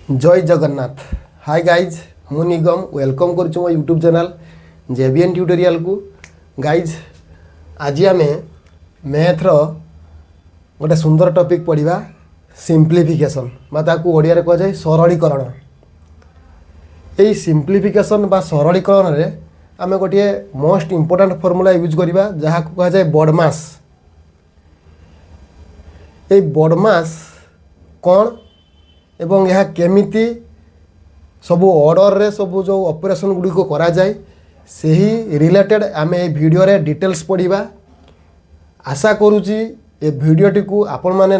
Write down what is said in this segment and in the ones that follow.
जय Jagannath. Hi guys, मु निगम welcome करुँ मो यूट्यूब चैनल जेबीएन ट्यूटोरियल को। गाइज आज आम मैथ्र गोटे सुंदर टॉपिक पढ़ा सिंप्लिफिकेशन ओडिया कह जाए सरलीकरण। यही सिंप्लिफिकेशन बा सरलीकरण रे आम गोटे मोस्ट इम्पोर्टाट फॉर्मूला यूज करवा जहाँ कह जाए बॉडमास। ये बॉडमास कौन एवं यह केमिति सबू ऑर्डर रे सबू जो ऑपरेशन गुडी को करा जाए से ही रिलेटेड आम ए वीडियो रे डिटेल्स पढ़ा। आशा करुँची ए वीडियोटी को आपण माने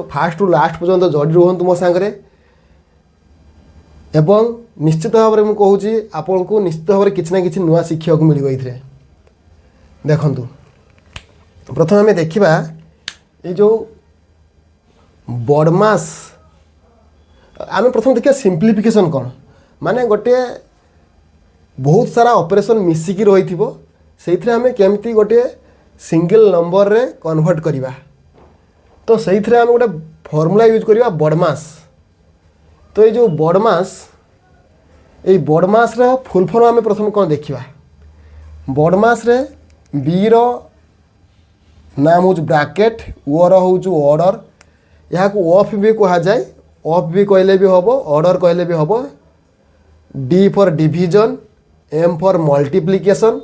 फास्ट रु लास्ट पर्यंत जड़ी रुहतु मो सांगरे एवं निश्चित भाव में मुझे आपण को निश्चित भाव में किसी ना कि नुआ शिक्षा को मिल ये देखु। प्रथम आम देखा ये जो बॉडमास आम प्रथम देखिए सिंप्लिफिकेशन कौन माने गोटे बहुत सारा ऑपरेशन मिसिकी रही से आम केमती गोटे सिंगल नंबर रे कन्वर्ट करवा। तो से आम गोटे फॉर्मूला यूज करवा बॉडमास। तो ये जो बॉडमास ये बॉडमास रा फुल फॉर्म आम प्रथम कौन देखा। बॉडमास रे बी रो नाम हूँ ब्रैकेट, ओ रो हूँ ऑर्डर, यहाँ को ऑफ भी कहा जाए, ऑफ भी कहले भी हम, ऑर्डर कहले भी हम। D for division, M for multiplication,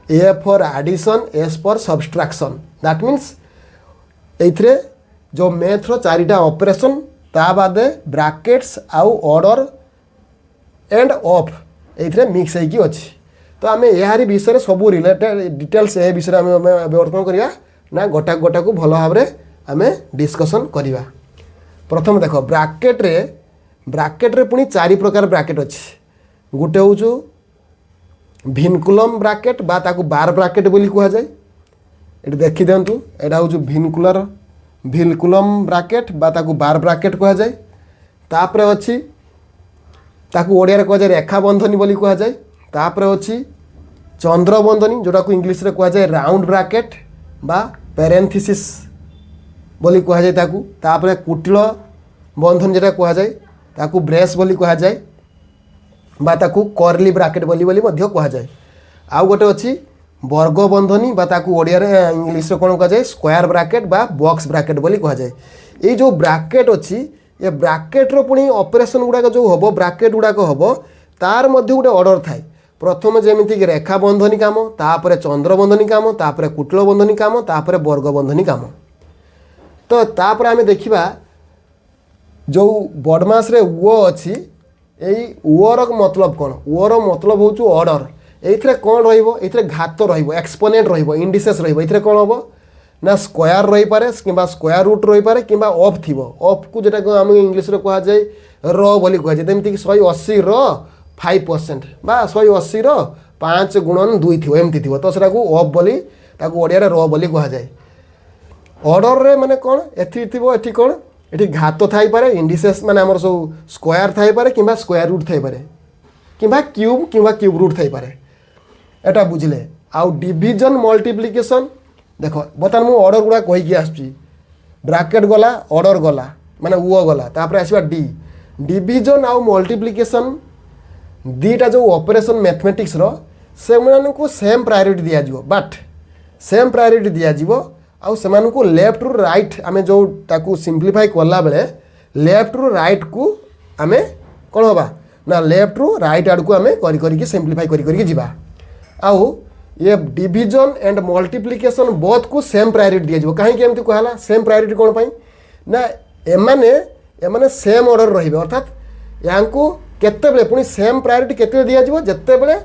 A for addition, S for subtraction. That means एथरे जो मैथ रो चारिटा ऑपरेशन ता बादे ब्रैकेट्स आउ ऑर्डर एंड ऑफ एथरे मिक्स होगी अच्छी। तो आम यार विषय सब रिलेटेड डिटेल्स ए विषय आम बर्तमान करवा ना गोटा गोटा को भल भाव में आम डिस्कसन करवा। प्रथम देख ब्रैकेट रे पुणी चारि प्रकार ब्रैकेट अच्छी। गोटे हूँ भिनकुलम ब्रैकेट बा ताकू बार ब्रैकेट बोली कह जाए। ये देखी दिंतु यहाँ हूँ भिनकुलम ब्रैकेट बा ताकू बार ब्रैकेट कह जाए। तापर अच्छी ताकू ओडिया कह जाए रेखा बंधनी बोली कह जाए। तापर अच्छी चंद्र बंधनी जोटा को इंग्लिश रे कह जाए राउंड ब्रैकेट बा पैरेंथेसिस बोली कह जाए ताकू। तापर कुटिल बंधन जेटा कह जाए ताकू ब्रेस बोली कह जाए बा ताकू कर्ली ब्रैकेट बोली मध्य कह जाए। आउ गोटे अच्छी वर्ग बंधनी बा ताकू ओडिया रे इंग्लिश रे कोन कह जाए स्क्वायर ब्रैकेट बा बॉक्स ब्रैकेट बोली कह जाए। ये जो ब्रैकेट अच्छी ये ब्रैकेट रो पुणी ऑपरेशन गुड़ाक जो हम ब्रैकेट गुड़ाक हम तार मध्य गोटे ऑर्डर थाए। प्रथम जमीती कि रेखा बंधनी काम, तापर चंद्र बंधनी काम, तापर कुटिल बंधनी काम, तापर वर्ग बंधनी काम। तो तापर आम देखा जो बॉडमास रे वो अच्छी यही ओर मतलब कौन, ओर मतलब हूँ ऑर्डर। ये कौन रे घात एक्सपोनेंट इंडिसेस ये कौन हम ना स्क्वायर रही पारे कि स्क्वायर रूट रही पारे कि ऑफ थी। ऑफ को जोटा आम इंग्लिश रे कह जाए र बोली कह जाए। जमीक 180 रो 5% बा 180 रो 5 गुणन 2 थी एमती थी। तो सेटा को ऑफ बोली ओडिया रे र बोली कह जाए। ऑर्डर रे माने कौन एथि थी एठी कौन एठी घात थाई पारे इंडिसेस माने हमर सब स्क्वायर थाई पारे कि स्क्वायर रूट थाई पारे कि क्यूब रूट थाई पारे। एटा बुझले। आउ डिवीजन मल्टीप्लिकेशन देख बर्तमान मु ऑर्डर गुड़ा कहीकि आसुची ब्रैकेट गला ऑर्डर गला माने वो गला तापर आसवा डी डिवीजन आउ मल्टीप्लिकेशन दीटा जो ऑपरेशन मैथमेटिक्स रो से को सेम प्रायोरिटी दिया जिवो। बट सेम प्रायोरिटी दिया जिवो आउ सेमान को लेफ्ट रु राइट आमे जो ताकू सिंप्लीफाई करला बेले लेफ्ट रु राइट को आमे कौन होबा ना लेफ्ट रु राइट आड़ को आमे करी सिंप्लीफाई करी जिबा। आउ ये डिवीजन एंड मल्टीप्लिकेशन बोथ को सेम प्रायोरिटी दिया जिवो। कहीं एमती कहला सेम प्रायोरिटी कौन पाई ना एमाने सेम ऑर्डर रहिबे। अर्थात यांको केतेबेले पुणी सेम प्रायोरिटी केतेबेले दिया जिवो जेतेबेले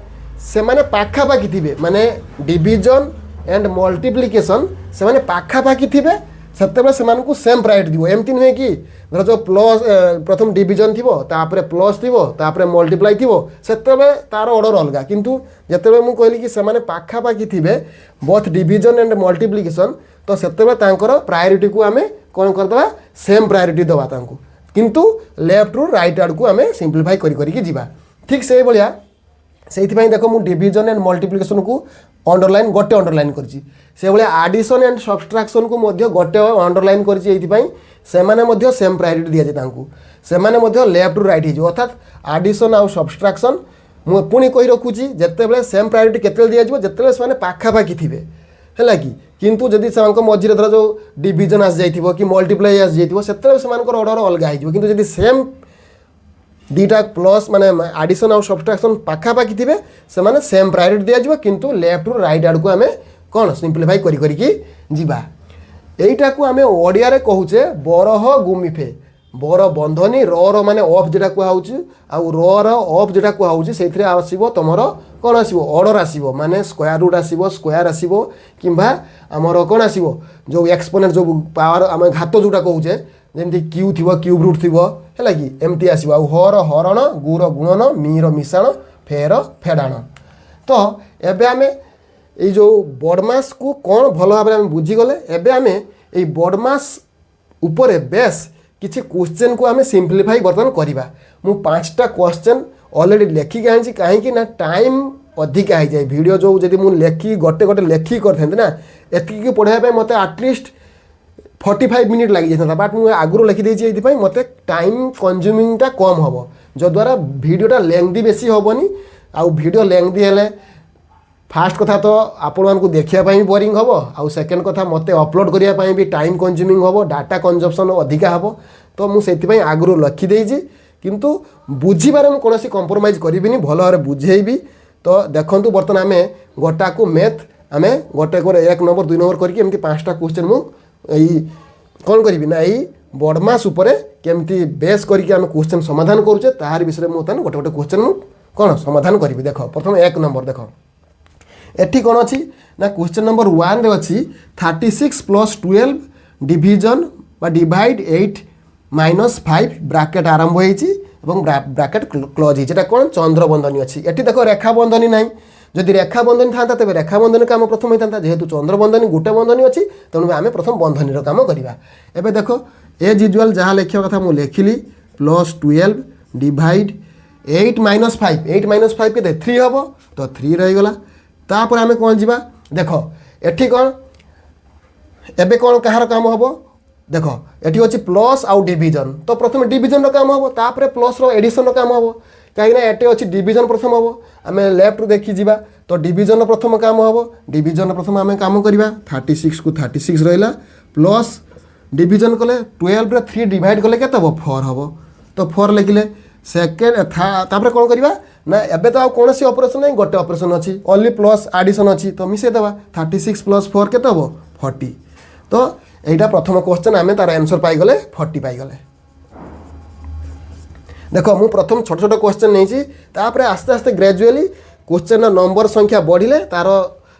से माने पाखापाखी थिबे। माने डिवीजन एंड मल्टीप्लिकेशन से माने पाखापाखी थिबे सेतेबेले सेमान को सेम प्रायोरिटी दिवो। एमती नुहे कि धर जो प्लस प्रथम डिवीजन थिबो तापरे प्लस थिबो तापरे मल्टीप्लाई थिबो सेतेबेले तार ऑर्डर अलगा। किंतु जेतेबेले मु कहली कि से माने पाखापाखी थिबे बोथ डिवीजन एंड मल्टीप्लिकेशन तो सेतेबेले तांकर प्रायोरिटी को आमे कोन करदबा सेम प्रायोरिटी दबा तांको। किंतु लेफ्ट रु राइट आड़ को आमे सिंप्लीफाई करी जिबा। ठीक से भलिया से देख मु डिवीजन एंड मल्टीप्लिकेशन को अंडरलाइन गोटे अंडरलाइन करछि। से भलिया एडिशन एंड सब्सट्रैक्शन को मध्य गोटे अंडरलाइन करछि। सेमाने मध्य सेम प्रायोरिटी दिया जाए सेमाने मध्य लेफ्ट टू राइट हो अर्थात आडिशन आउ सब्सट्राक्शन मु पुणी कही रखुची जितेबाला सेम प्रायोरिटी केते दिया जिवो जितेबाला से पाखापाखि थिबे है कि किंतु जदि से मझे धर जो डिविजन आस जाइथिबो कि मल्टीप्लाई आस जाइथिबो सेतेबेले सेमानकर ऑर्डर अलग हो किंतु जदि सेम दीटा प्लस माने आडिशन आउ सब्सट्राक्शन पाखापाखि थे से सेम प्रायोरिटी दिया जाए किंतु लेफ्ट टू राइट आड़ को आम कौन सिंप्लीफाई करी जीवा यहीटा को आम ओडिया रे कहूचे बरह गुमिफे बर बंधनी र माने ऑफ जेटा कहूँ आउ रफ जेटा कहूँ से आसो तुम कौन आसो ऑर्डर आसो माने स्क्वायर रूट आसो स्क्वायर आसो किंबा आमर कौन आसो जो एक्सपोनेंट जो पावर आम घात जोटा कहूचे जमी क्यू थी क्यूब रूट थी है कि एमती आसो आउ हर हरण गुर गुणन मीर मिशाण फेर फेडाण तो एबे आम ये जो बॉडमास को कौन भल भाव में बुझीगले एबे आम ये बॉडमास उपरे बेस किसी क्वेश्चन को आम सिंप्लीफाई बर्तमान करवा मु 5टा क्वेश्चन ऑलरेडी लेखिक आई कहीं ना टाइम अधिका हो जाए वीडियो जो जब मुझे लेखि गोटे गोटे लेखिक करते ना एतिक पढ़ाई मत आटलिस्ट 45 मिनिट लगी जाता बट मुझे आगुरी लिखिदे ये मत टाइम कंज्यूमिंगटा कम हम जो द्वारा वीडियोटा लेंथी बेसी हेनी आउ वीडियो लेंथी हेले फास्ट कथा तो आपण मानकु देखिया भी बोरिंग हम आउ सेकेंड कथा मते अपलोड करने भी टाइम कंज्यूमिंग हम डाटा कंजप्शन अधिका हम तो मुझे आगुरी लिखिदे किंतु बुझीबार मुझे कौन कंप्रोमाइज करी भल भाव बुझेबी तो देखु बर्तमान आम गोटा को मैथ आम गोटे 1 नंबर 2 नंबर करके 5टा क्वेश्चन मुझे कौन करी ना यही बॉडमास उपरे केमती बेस करके आम क्वेश्चन समाधान करुचे तार विषय में गोटे गोटे क्वेश्चन मुझे कौन समाधान करी देख प्रथम 1 नंबर देख एठी कौन अच्छी ना क्वेश्चन नंबर 1 रे अच्छी 36 + 12 डिविजन बा डिवाइड 8 - 5 ब्राकेट आरंभ होती ब्राकेट क्लोज होता कौन चंद्रबंधनी अच्छी एठी देखो रेखा बंधनी ना जदि रेखा बंधनी था तेज रेखा बंधनी काम प्रथम होता था जेहेतु चंद्रबंधनी गोटे बंधनी अच्छी तेणु आम प्रथम बंधनी काम करवा एबे देखो एज यूजुआल जहाँ लिखा कथा मुझे लिखिली +12 डिवाइड 8 - 5 8 - 5 के 3 हम तो 3 रहीगला तापर आम कौन जीवा देख एठी कौन एबे कौन कहार काम हम देख एठी अच्छी प्लस आउ डिविजन तो प्रथम डिविजन काम हम तापर प्लस एडिशन काम हम कहीं एटे अच्छी डिविजन प्रथम हम आम लेफ्ट देखी जीवा तो डिविजन प्रथम काम हम डिविजन प्रथम आम काम करवा 36 को 36 रहा प्लस डिविजन कले 12 रे 3 डिवाइड कले केते हम 4 हम तो 4 लिखिले सेकेंड तापर कौन करवा ना एबे तो कौन सी ऑपरेशन नहीं गोटे ऑपरेशन अच्छी ओनली प्लस एडिशन अच्छी तो मिसेदेवा 36 + 4 केते हम 40 तो यहाँ प्रथम क्वेश्चन आम तार आंसर पाईगले 40 पाईगले देख मु प्रथम छोट छोट क्वेश्चन नहीं तापर आस्ते आस्ते ग्रेजुअली क्वेश्चन नंबर संख्या बढ़िले तार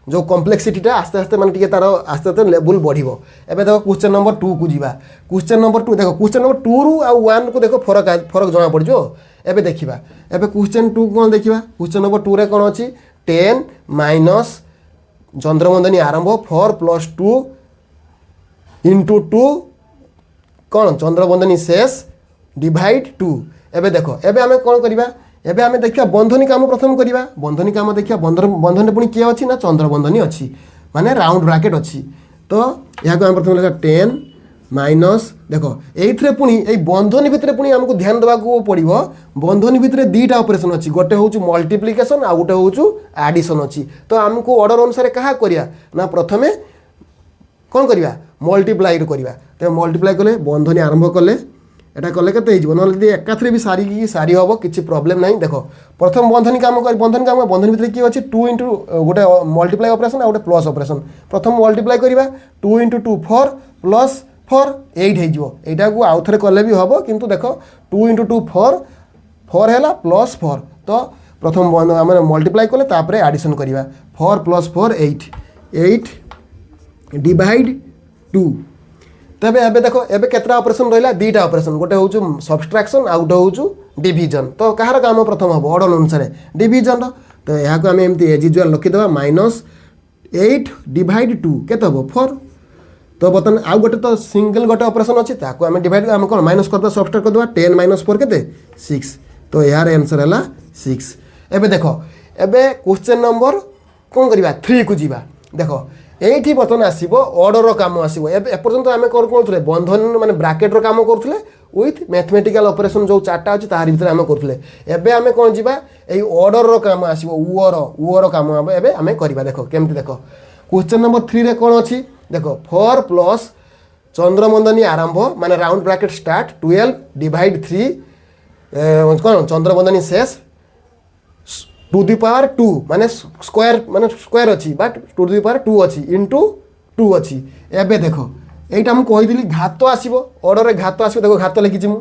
जो कम्प्लेक्सिटीटा आस्ते आस्ते माने तार आस्ते आस्ते लेवल बढ़ो एबे देखो क्वेश्चन नंबर 2 को जीवा क्वेश्चन नंबर 2 देखो क्वेश्चन नंबर 2 रु आ 1 को देखो फरक जना पड़ो एबे देखिबा एबे क्वेश्चन 2 कौन देखिबा क्वेश्चन नंबर 2 रे कौन अछि 10 माइनस चंद्रबंधनी आरंभ 4 + 2 × 2 कौन चंद्रबंधनी शेष डिवाइड 2 एबे देखो एबे आमे कौन करिबा एबे आमे देखिया बंधनी काम प्रथम करिबा बंधनी काम देखिया बंधन पुणी किए अछि ना चंद्रबंधनी अछि माने राउंड ब्रैकेट अछि तो या को हम प्रथम लेखा 10 माइनस देखो एइथरे पुणी ए बंधनी भितरे पुणी हमको ध्यान देबा को पड़िबो बंधनी भितरे दीटा ऑपरेशन अछि गोटे होउछु मल्टीप्लिकेशन आ गोटे होउछु एडिशन अछि तो हमको ऑर्डर अनुसार कहा करिया ना प्रथमे कौन करिया मल्टीप्लाई करिया तो मल्टीप्लाई कले बंधनी आरंभ कले एटा कले केते हिजबो न एकाथरे भी सारी हम किसी प्रॉब्लम नहीं देखो प्रथम बंधनी काम बंधनी भितर कि अच्छी 2 × गोटे मल्टीप्लाई ऑपरेशन आ गोटे प्लस ऑपरेशन प्रथम मल्टीप्लाई करवा 2 × 2 4 + 4 8 होटा को आउ थे कले भी हम किंतु देखो 2 × 2 4 4 है +4 तो प्रथम आम मल्टीप्लाई कले तापर एडिशन करवा 4 + 4 8 डिवाइड 2 तबे एबे देखो एबे केतरा ऑपरेशन रहिला दीटा ऑपरेशन गोटे होउछु सब्सट्रैक्शन आ गोटे होउछु डिवीजन तो कहार काम प्रथम हम ऑर्डर अनुसार डिवीजन तो यहाँ को आम एमती एज यूजुआल लिखिदेवा -8 डिवाइड 2 केते हम 4 तो बर्तमान आउ गोटे तो सिंगल गोटे ऑपरेशन अच्छी ताको आम डिवाइड आम कौन माइनस करदे सब्सट्रैक्ट करदे 10 - 4 केते 6 तो यार आंसर है 6 एबे देखो एबे क्वेश्चन नंबर कौन करवा 3 को जीवा देखो এইটি বর্তমান আসব অর্ডর কাম আসব এপর্যন্ত আমি কোণ করুলে বন্ধন মানে ব্রাকেটর কাম করুলে উইথ ম্যাথমেটিকাল অপরেসন যে চারটা আছে তার ভিতরে আমি করুলে এবে আমি কোণ যা এই অর্ডর কাম আসব উর কাম এবে আমি করা দেখ কেমতি দেখ কোশ্চেন নম্বর 3 রে কোণ অছি দেখ 4 প্লস চন্দ্রবন্ধনী আরম্ভ মানে রাউন্ড ব্রাকেট স্টার্ট 12 ডিভাইড 3 কোণ চন্দ্রবন্ধনী শেষ টু দি পাওয়ার 2 মানে স্কোয়ার অছি বাট টু দি পাওয়ার 2 অছি ইন্টু 2 অছি এবে দেখ এইটা আমি কইলি ঘাত আসব অর্ডরে ঘাত আসব দেখো ঘাত লিখিছি মু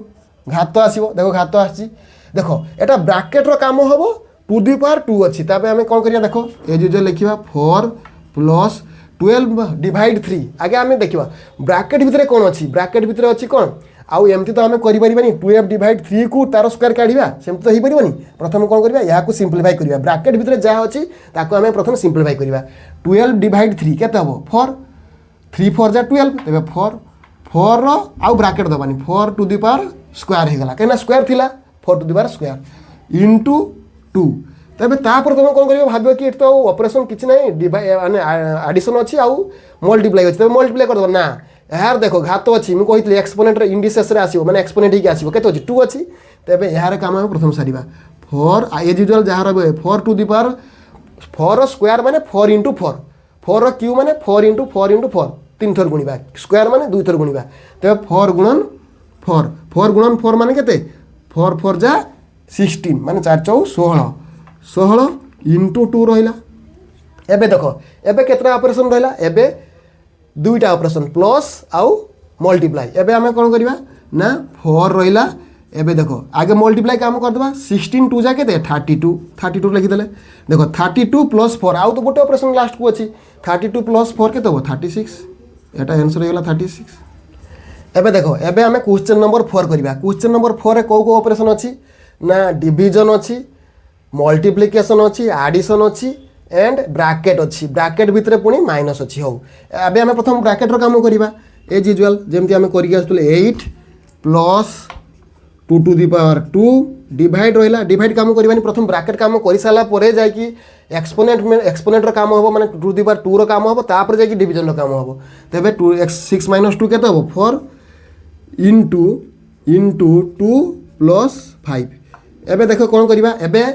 ঘাত আসব দেখো ঘাত আসছি দেখ এটা ব্রাকেটর কাম হব টু দি পাওয়ার 2 অছি তারপরে আমি কোণ করিয়া দেখো এজ ইউজুয়াল লিখিবা 4 প্লস 12 ডিভাইড 3 আগে আমি দেখিবা ব্রাকেট ভিতরে কোণ অছি ব্রাকেট ভিতরে অছি কোণ आउ एमती तो आम करें 12 डिवाइड 3 को तार स्क्वायर काढ़ा सेमती तो हो पारे प्रथम कौन करवा या सिंप्लीफाई करवा ब्राकेट भितर जहाँ अच्छी आम प्रथम सिंप्लीफाई करवा 12 डिवाइड 3 के 4 3 4 जा 12 तेज 4 आउ ब्राकेट दबानी 4 टू दी पावर स्क्वायर होगा कहीं स्क्वायर थी 4 to the power square into 2 तेज तापर तुम कौन कर भाव कि तो ऑपरेशन किसी ना माने आडिशन अच्छी आउ मल्टीप्लाई अच्छी तेज मल्टीप्लाई करदे ना यार देखो घात अच्छी मुझे एक्सपोनेंट इंडिसेस आसो मैंने एक्सपोनेंट ही आसो के अच्छी 2 अच्छी तेज यार कम हम प्रथम सारा 4 एज यूजुआल जहाँ रही 4 टू दी पावर 4 स्क्वायर माने 4 इंटू 4 4 क्यू माने 4 इंटू 4 इंटू 4 3 थर गुणा स्क्वायर माने 2 थर गुणा तेज 4 गुणन 4 गुणन 4 माने के 4 4 जा 16 माने 4 4 16 16 इंटू 2 रहा एबे देखो एबे केतना ऑपरेशन रहा एबे दुईटा ऑपरेशन प्लस आउ मल्टीप्लाई एबे आम कौन करवा ना 4 रहा एबे देखो आगे मल्टीप्लाई काम करदे 16 2 जा के 32 लिखिदे देखो 32 प्लस 4 आउ तो गोटे ऑपरेशन लास्ट को अच्छी 32 प्लस 4 के 36 एटा आंसर हो गला 36 एबे देखो एबे आम क्वेश्चन नंबर 4 करवा क्वेश्चन नंबर 4 कौ कौ ऑपरेशन अच्छी ना डिवीजन अच्छी मल्टीप्लिकेशन अच्छी आडिशन अच्छी एंड ब्राकेट अच्छी ब्राकेट भितर पुणी माइनस अच्छी हो अबे आम प्रथम ब्राकेटर काम करवा एज यूजुआल जमती आम कर 8 plus 2 to the power 2 divide रहा डिवाइड काम करवानी प्रथम ब्राकेट काम कर सारापर जाकि एक्सपोनेंटर काम हम माने 2 दी पावर 2 काम हम तापर जाकि डिवीजन काम हम तेज 6 माइनस 2 के 4 इंटू 2 प्लस 5 एबे देखो कौन करवा एबे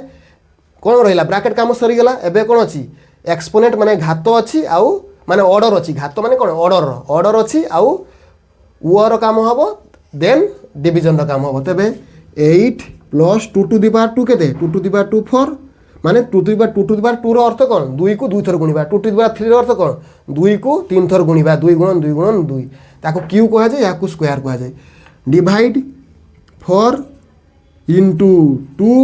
कौन रहा ब्राकेट काम सरीगला एबे कौन अच्छी एक्सपोनेंट माने घात अच्छी आउ माने ऑर्डर अच्छी घात माने कौन ऑर्डर अच्छी आउ उर काम हम देन डिवीजन काम हम तेज 8 प्लस 2 टू दी पावर 2 के 2 टू दी पावर 2 4 माने 2 टू दी पावर 2 अर्थ कौन 2 को 2 थर गुणा 2 टू दी पावर 3 अर्थ कौन 2 को 3 थर गुणा 2 गुणन 2 गुणन 2 ताको क्यू कह जाए या स्क्वायर कह जाए डिवाइड 4 इंटू 2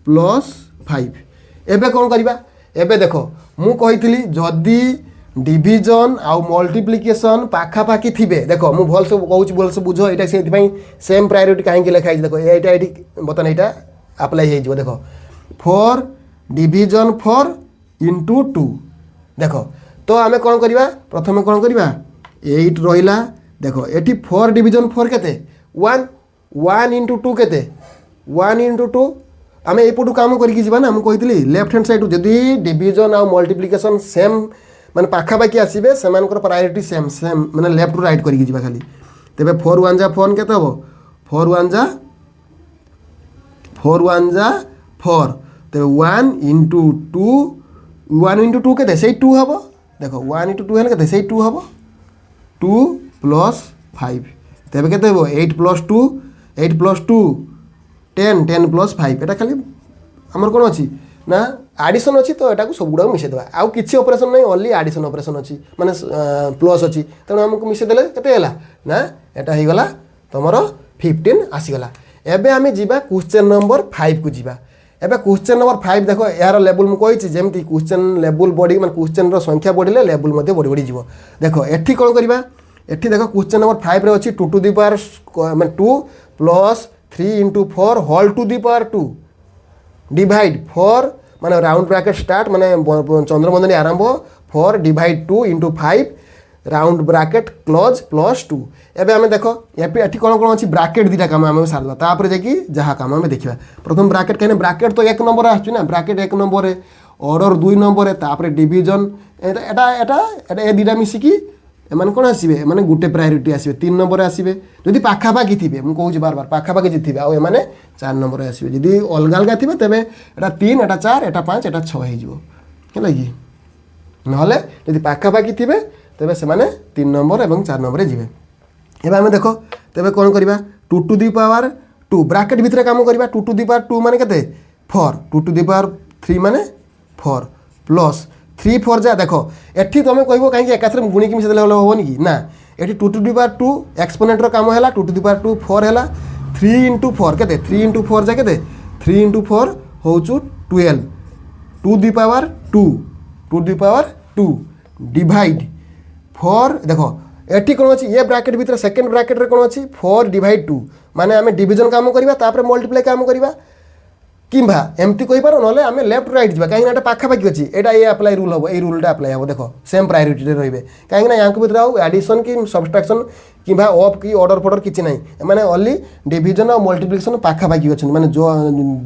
प्लस 5 एबे कौन करवा एबे देखो मु कही जदि डिवीजन आउ मल्टीप्लिकेशन पाखापाखी थिबे देखो मु भल से कहूँ भल से बुझ यहाँ से सेम प्रायोरिटी कहीं लिखाई देखो यहाँ ये बर्तमान यहाँ आप्लाई हो देखो 4 डिवीजन 4 इंटू 2 देखो तो आम कौन करवा प्रथम कौन करवा 8 रहा देखो ये 4 डिवीजन 4 के 1 इंटू 2 के 1 इंटू 2 आम एपटू काम करके ना मुझे कही लेफ्ट हैंड सैड जदि डिवीजन आउ मल्टीप्लिकेशन सेम माने पाखापाखी आसबे से प्रायोरिटी सेम सेम माने लेफ्ट टू राइट करके खाली तेज 4 1 जा 4 के 4 1 जा 4 तेज 1 इंटू 2 1 इंटू 2 के से 2 हम देखो 1 इंटू 2 है से 2 हम 2 प्लस 5 तेज के 8 प्लस 2 8 प्लस 2 10 प्लस 5 एटा खाली आमर कौन अच्छी ना आडिशन अच्छी तो यहाँ सब गुड़ा मिसेदेवा आउ किसी ऑपरेशन नहीं ओनली आडिशन ऑपरेशन अच्छी माने प्लस अच्छी तेणु आमको मिसेदेले केते ना यहाँ होगला तुम 15 आसीगला एबे आम जीवा क्वेश्चन नंबर 5 को जीवा एबे क्वेश्चन नंबर 5 देखो यार लेवल मुझे जमी क्वेश्चन लेवल बढ़ी मैं क्वेश्चन संख्या बढ़िले लेवल बढ़ी बढ़ी जीव देखो एठी कौन करवा एठी देखो क्वेश्चन नंबर 5 रे अच्छी 2 टू दी पावर मैं 2 plus 3 into 4 whole to the power 2 divide 4 माने राउंड ब्रैकेट स्टार्ट माने चंद्रबंधनी आरंभ 4 divide 2 into 5 round bracket close plus 2 एबे आमे देखो ये कौन कौन अच्छी ब्रैकेट दीटा काम आम सारदा तापर जाकि जहाँ काम आम देखा प्रथम ब्रैकेट कहीं ब्रैकेट तो 1 नंबर आसुना ब्रैकेट 1 नंबर ऑर्डर 2 नंबर तापर डिवीजन एटा एटा एटा ए दुटा मिसिकी एମାନେ କ'ଣ ଆସିବେ ଏମାନେ ଗୋଟେ ପ୍ରାयोरिटी ଆସିବେ 3 ନମ୍ବରରେ ଆସିବେ ଯଦି ପାଖାପାଖି ଥିବେ ମୁଁ କହୁଛି ବାରବାର ପାଖାପାଖି ଯଦି ଥିବେ ଆଉ ଏମାନେ 4 ନମ୍ବରରେ ଆସିବେ ଯଦି ଅଲଗା ଅଲଗା ଥିବେ ତେବେ ଏଟା 3 ଏଟା 4 ଏଟା 5 ଏଟା 6 ହେଇଯିବ ହେଲା କି ନହେଲେ ଯଦି ପାଖାପାଖି ଥିବେ ତେବେ ସେମାନେ 3 ନମ୍ବର ଏବଂ 4 ନମ୍ବରରେ ଯିବେ ଏବେ ଆମେ ଦେଖ ତେବେ କ'ଣ କରିବା 2 to the power 2 ବ୍ରାକେଟ୍ ଭିତରେ କାମ କରିବା 2 to the power 2 ମାନେ କେତେ 4 2 to the power 3 ମାନେ 4 प्लस 3 4 जा देख एठी तुम कह कहीं एकाथरे गुणी मिसे हेनी कि ना ये 2 to the power 2 एक्सपोनेंटर काम है 2 to the power 2 4 है 3 into 4 के 3 into 4 जा के 3 into 4 हूँ 12 2 the power 2 2 the power 2 divide 4 देख एठी कौन अच्छी ये ब्राकेट भीतर सेकेंड ब्राकेट रे कौन अच्छी 4 डिवाइड 2 माने आम डिविजन काम करवा मल्टीप्लाई काम करवा किंबा एमती कहीपर ना आम लेफ्ट राइट जावा कहीं पाखापाखि अच्छी यहाँ ये अप्लाई रूल हम ये रूलटा अप्लाई हम देख सेम प्रायोरिटी रे रे कहीं या भर आउ एडिशन कि सबट्राक्शन कि ऑफ कि ऑर्डर फॉर्डर किसी ना मैंने ओनली डिविजन और मल्टीप्लिकेशन पाखापाखि अच्छा माने जो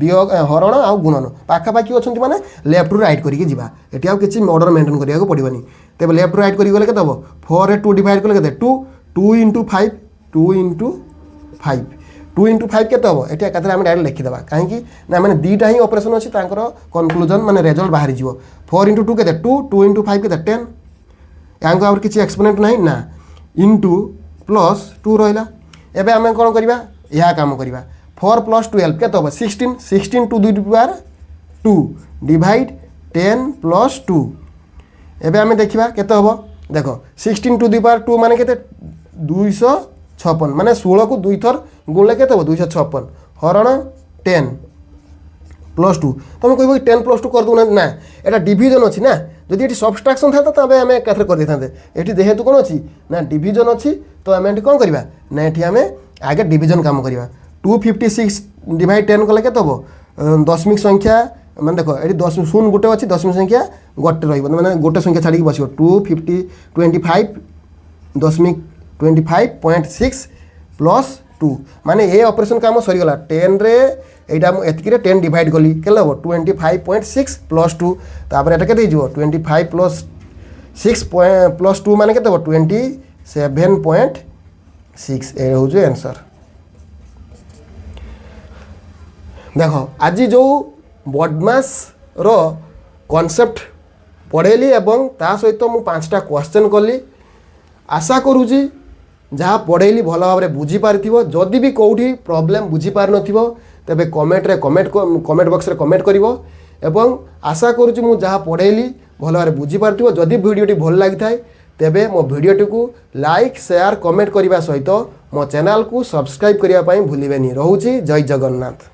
वियोग हरण आ गुणन पाखापाखि अच्छा माने लेफ्ट रु राइट करके जावा ये आउ किसी ऑर्डर मेंटेन करा पड़ोनी तेज लेफ्ट रु राइट करके गले के 4 2 डिवाइड कले के 2 2 into 5 2 into 5 2 into 5 के हम ये एकाथरे आम डायरेक्ट लिखिदेवा कहीं ना मैंने दुईटा ही ऑपरेशन अच्छी कनक्लूजन माने रिजल्ट बाहरी जीव 4 into 2 के 2 2 into 5 के 10 यहाँ आउर किसी एक्सपोनेंट ना ना इंटू प्लस 2 रहा एवं आम कौन करवा यह काम करवा 4 plus 12 के 16 16 टू 2 पावर 2 डिवाइड 10 plus 2 एवं आम देखा केते हम देख 16 टू 2 पावर 2 माने केते 256 माने 16 को 2 थर गुणले के 256 हरण 10 प्लस 2 तुम कह 10 plus 2 कर दूना ना यहाँ डिविजन अच्छी ना जदि ये सबट्राक्शन था तब आम एक कर दे ये जेहेतु कौन अच्छी ना डिविजन अच्छी तो आम ये कौन करवा ना ये आम आगे डिविजन काम करवा 256 डिवाइड 10 कले के दशमिक संख्या मैंने देख ये 10 शून्य गोटे अच्छी दशमिक संख्या गोटे रही गोटे संख्या छाड़ी बस 25 दशमिक 25.6 प्लस 2 माने ये ऑपरेशन काम सरीगला 10 रे यहाँ एतिक 10 डिवाइड कली के 25.6 प्लस 2 तापर एटा के 25 प्लस 6 प्लस 2 माने के 27.6 ये हूँ आंसर। देख आज जो बॉडमास रो कॉन्सेप्ट पढ़ेली एवं ता सहित मु 5टा क्वेश्चन कली आशा करूची जहाँ पढ़ेली भल भाव में बुझीपार जदि भी कौटी प्रॉब्लम बुझीपार नथिबो तेबे कमेंट रे कमेंट बॉक्स रे कमेंट करिवो एवं आशा करूची मु जहाँ पढ़ेली भल भाव में बुझीपार जदि वीडियोटी भल लगी थाए तेबे मो वीडियोटी को लाइक शेयर कमेंट करने सहित मो चैनल को सब्सक्राइब करने भूलिबेनी। रहूची जय जगन्नाथ।